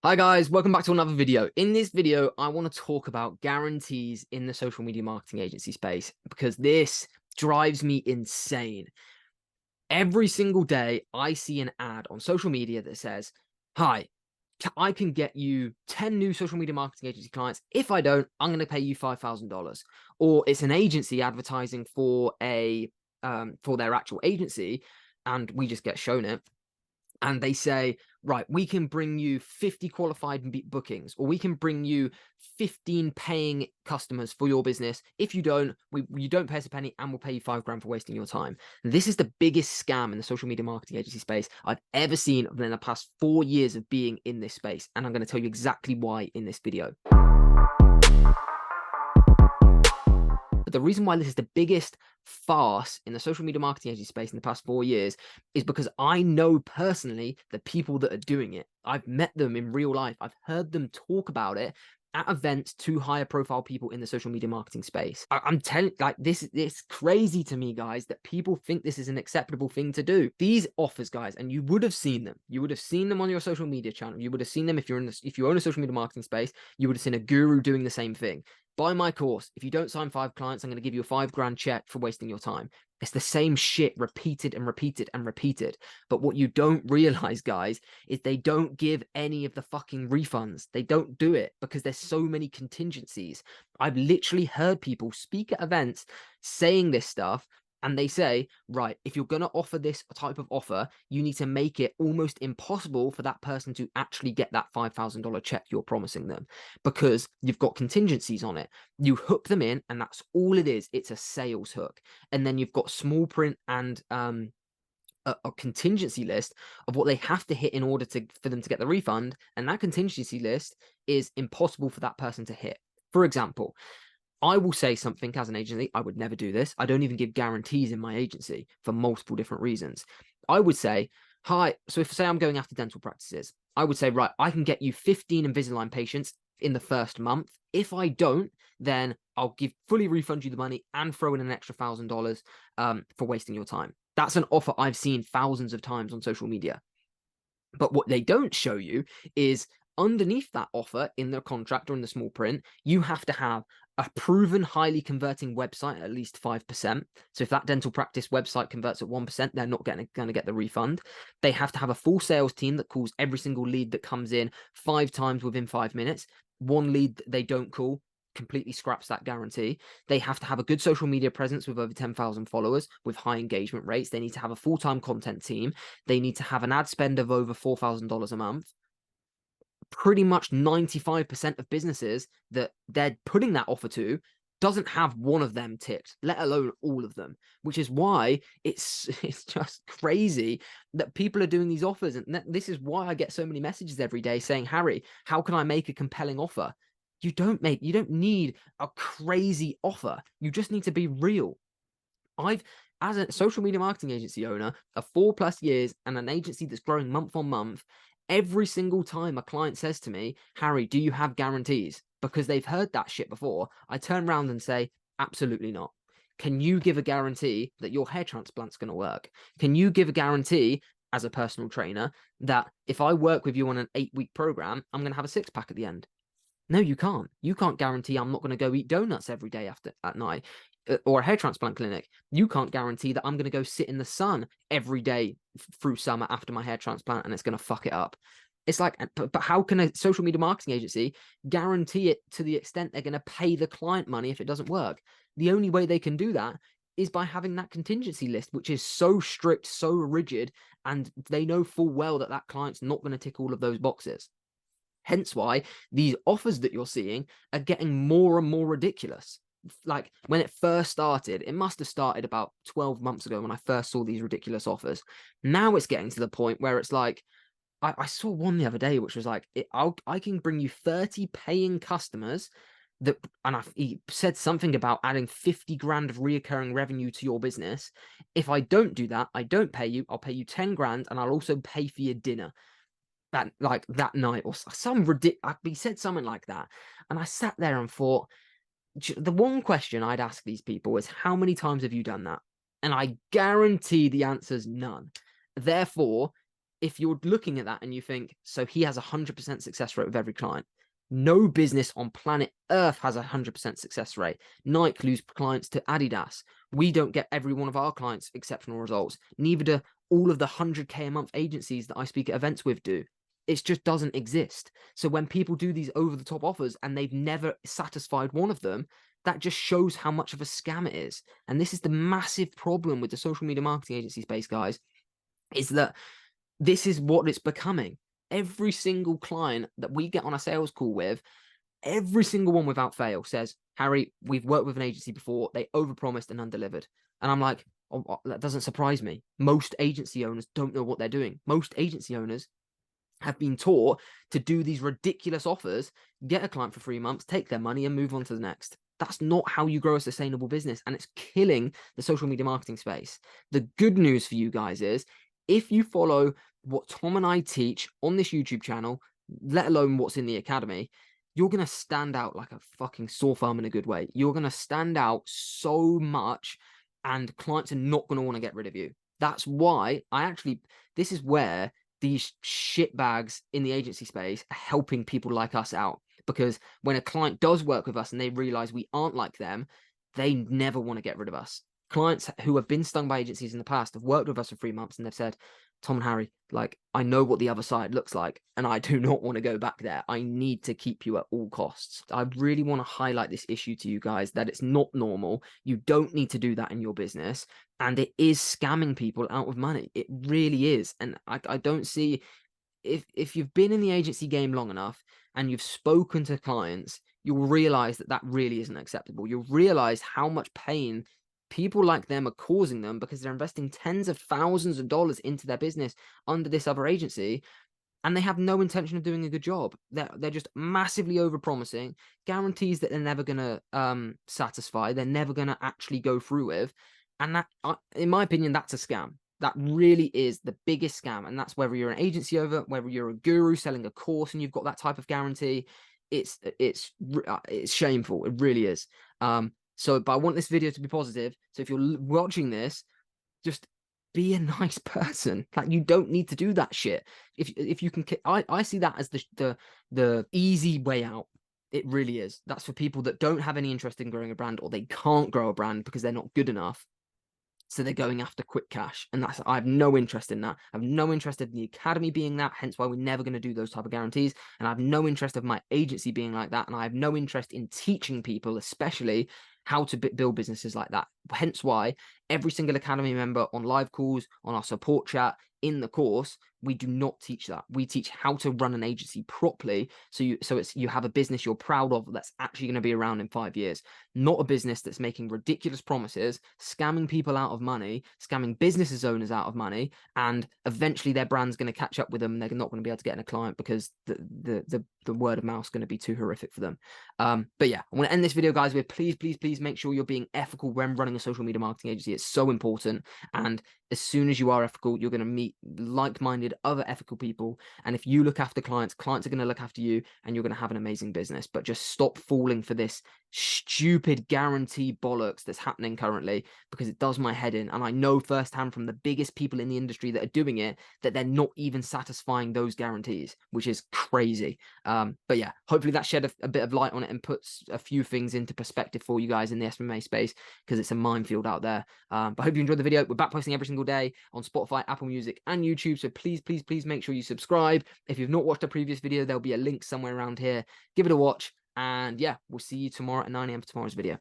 Hi guys, welcome back to another video. In this video, I want to talk about guarantees in the social media marketing agency space because this drives me insane. Every single day, I see an ad on social media that says, "Hi, I can get you 10 new social media marketing agency clients. If I don't, I'm going to pay you $5,000." Or it's an agency advertising for for their actual agency, and we just get shown it and they say, right, we can bring you 50 qualified bookings, or we can bring you 15 paying customers for your business. If you don't, you don't pay us a penny and we'll pay you $5 grand for wasting your time. This is the biggest scam in the social media marketing agency space I've ever seen in the past 4 years of being in this space. And I'm going to tell you exactly why in this video. But the reason why this is the biggest farce in the social media marketing agency space in the past 4 years is because I know personally the people that are doing it. I've met them in real life. I've heard them talk about it at events to higher profile people in the social media marketing space. I'm telling, like, it's crazy to me, guys, that people think this is an acceptable thing to do. These offers, guys, and you would have seen them. You would have seen them on your social media channel. You would have seen them if if you own a social media marketing space. You would have seen a guru doing the same thing. Buy my course. If you don't sign 5 clients, I'm going to give you a $5 grand check for wasting your time. It's the same shit repeated and repeated and repeated. But what you don't realize, guys, is they don't give any of the fucking refunds. They don't do it because there's so many contingencies. I've literally heard people speak at events saying this stuff. And they say, right, if you're going to offer this type of offer, you need to make it almost impossible for that person to actually get that $5,000 check you're promising them because you've got contingencies on it. You hook them in, and that's all it is. It's a sales hook. And then you've got small print and a contingency list of what they have to hit in order for them to get the refund. And that contingency list is impossible for that person to hit. For example, I will say something as an agency. I would never do this. I don't even give guarantees in my agency for multiple different reasons. I would say, hi. So if say I'm going after dental practices, I would say, right, I can get you 15 Invisalign patients in the first month. If I don't, then I'll fully refund you the money and throw in an extra $1,000 for wasting your time. That's an offer I've seen thousands of times on social media. But what they don't show you is underneath that offer in the contract or in the small print, you have to have a proven highly converting website at least 5%. So if that dental practice website converts at 1%, they're not going to get the refund. They have to have a full sales team that calls every single lead that comes in 5 times within 5 minutes. One lead that they don't call completely scraps that guarantee. They have to have a good social media presence with over 10,000 followers with high engagement rates. They need to have a full-time content team. They need to have an ad spend of over $4,000 a month. Pretty much 95% of businesses that they're putting that offer to doesn't have one of them ticked, let alone all of them, which is why it's just crazy that people are doing these offers. And this is why I get so many messages every day saying, Harry, how can I make a compelling offer? You don't need a crazy offer. You just need to be real. As a social media marketing agency owner of 4+ years and an agency that's growing month on month, every single time a client says to me, Harry, do you have guarantees? Because they've heard that shit before, I turn around and say, absolutely not. Can you give a guarantee that your hair transplant's going to work? Can you give a guarantee as a personal trainer that if I work with you on an 8-week program, I'm going to have a 6-pack at the end? No, you can't. You can't guarantee I'm not going to go eat donuts every day at night, or a hair transplant clinic. You can't guarantee that I'm going to go sit in the sun every day through summer after my hair transplant and it's going to fuck it up. It's like, but how can a social media marketing agency guarantee it to the extent they're going to pay the client money if it doesn't work? The only way they can do that is by having that contingency list, which is so strict, so rigid, and they know full well that that client's not going to tick all of those boxes. Hence why these offers that you're seeing are getting more and more ridiculous. Like when it first started, it must have started about 12 months ago when I first saw these ridiculous offers. Now it's getting to the point where it's like, I saw one the other day, which was like, I can bring you 30 paying customers he said something about adding 50 grand of reoccurring revenue to your business. If I don't do that, I don't pay you. I'll pay you 10 grand and I'll also pay for your dinner that night, or some ridiculous. He said something like that, and I sat there and thought, the one question I'd ask these people is, how many times have you done that? And I guarantee the answer's none. Therefore, if you're looking at that and you think, so he has 100% success rate with every client. No business on planet Earth has 100% success rate. Nike lose clients to Adidas. We don't get every one of our clients exceptional results. Neither do all of the 100K a month agencies that I speak at events with do. It just doesn't exist. So when people do these over-the-top offers and they've never satisfied one of them, that just shows how much of a scam it is. And this is the massive problem with the social media marketing agency space, guys, is that this is what it's becoming. Every single client that we get on a sales call with, every single one without fail says, Harry, we've worked with an agency before. They overpromised and undelivered. And I'm like, oh, that doesn't surprise me. Most agency owners don't know what they're doing. Most agency owners have been taught to do these ridiculous offers, get a client for 3 months, take their money and move on to the next. That's not how you grow a sustainable business, and it's killing the social media marketing space. The good news for you guys is, if you follow what Tom and I teach on this YouTube channel, let alone what's in the academy, you're going to stand out like a fucking sore thumb in a good way. You're going to stand out so much, and clients are not going to want to get rid of you. That's why this is where these shitbags in the agency space are helping people like us out. Because when a client does work with us and they realize we aren't like them, they never want to get rid of us. Clients who have been stung by agencies in the past have worked with us for 3 months and they've said, Tom and Harry, like, I know what the other side looks like and I do not want to go back there. I need to keep you at all costs. I really want to highlight this issue to you guys, that it's not normal. You don't need to do that in your business. And it is scamming people out of money. It really is. And I don't see, if you've been in the agency game long enough and you've spoken to clients, you'll realize that that really isn't acceptable. You'll realize how much pain people like them are causing them, because they're investing tens of thousands of dollars into their business under this other agency, and they have no intention of doing a good job. They're just massively overpromising, guarantees that they're never going to satisfy, they're never going to actually go through with. And that, in my opinion, that's a scam. That really is the biggest scam. And that's whether you're an agency owner, whether you're a guru selling a course and you've got that type of guarantee. It's shameful. It really is. But I want this video to be positive. So if you're watching this, just be a nice person. Like, you don't need to do that shit. If you can, I see that as the easy way out. It really is. That's for people that don't have any interest in growing a brand, or they can't grow a brand because they're not good enough. So they're going after quick cash, and I have no interest in that. I have no interest in the academy being that, hence why we're never going to do those type of guarantees. And I have no interest of my agency being like that. And I have no interest in teaching people, especially, how to build businesses like that. Hence why every single academy member on live calls, on our support chat, in the course, we do not teach that. We teach how to run an agency properly, so you have a business you're proud of that's actually going to be around in 5 years, not a business that's making ridiculous promises, scamming people out of money, scamming business owners out of money, and eventually their brand's going to catch up with them and they're not going to be able to get in a client because the word of mouth is going to be too horrific for them. But yeah, I want to end this video, guys, with please make sure you're being ethical when running a social media marketing agency. It's so important. And as soon as you are ethical, you're going to meet like-minded other ethical people. And if you look after clients, clients are going to look after you, and you're going to have an amazing business. But just stop falling for this stupid guarantee bollocks that's happening currently, because it does my head in. And I know firsthand from the biggest people in the industry that are doing it that they're not even satisfying those guarantees, which is crazy. But yeah, hopefully that shed a bit of light on it and puts a few things into perspective for you guys in the Smma space, because it's a minefield out there. But I hope you enjoyed the video. We're back posting every single day on Spotify, Apple Music, and YouTube. So please make sure you subscribe. If you've not watched a previous video, there'll be a link somewhere around here. Give it a watch. And yeah, we'll see you tomorrow at 9 AM for tomorrow's video.